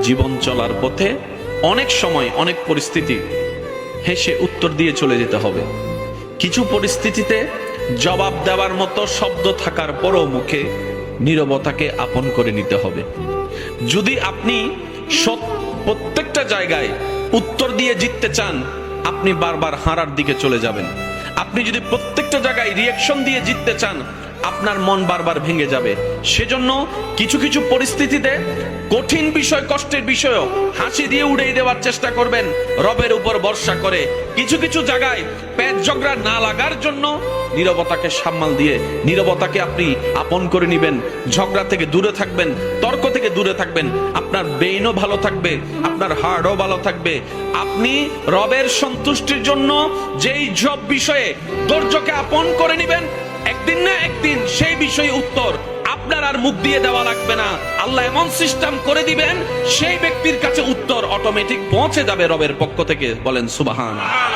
জীবন চলার পথে অনেক সময় অনেক পরিস্থিতি হেসে উত্তর দিয়ে চলে যেতে হবে। কিছু পরিস্থিতিতে জবাব দেওয়ার মতো শব্দ থাকার পরও মুখে নীরবতাকে আপন করে নিতে হবে। যদি আপনি প্রত্যেকটা জায়গায় উত্তর দিয়ে জিততে চান, আপনি বারবার হারার দিকে চলে যাবেন। আপনি যদি প্রত্যেকটা জায়গায় রিয়াকশন দিয়ে জিততে চান, আপনার মন বারবার ভেঙে যাবে। সেজন্য কিছু কিছু পরিস্থিতিতে কঠিন বিষয়, কষ্টের বিষয়ও হাসি দিয়ে উড়িয়ে দেওয়ার চেষ্টা করবেন রবের উপর ভরসা করে। কিছু কিছু জায়গায় পেট ঝগড়া না লাগার জন্য নীরবতাকে সামাল দিয়ে নীরবতাকে আপনি আপন করে নেবেন। ঝগড়া থেকে দূরে থাকবেন, তর্ক থেকে দূরে থাকবেন। আপনার ব্রেইনও ভালো থাকবে, আপনার হার্টও ভালো থাকবে। আপনি রবের সন্তুষ্টির জন্য যেই সব বিষয়ে ধৈর্যকে আপন করে নেবেন, একদিন না একদিন সেই বিষয়ে উত্তর আপনার আর মুখ দিয়ে দেওয়া লাগবে না। আল্লাহ এমন সিস্টেম করে দিবেন, সেই ব্যক্তির কাছে উত্তর অটোমেটিক পৌঁছে যাবে রবের পক্ষ থেকে। বলেন সুবহানাল্লাহ।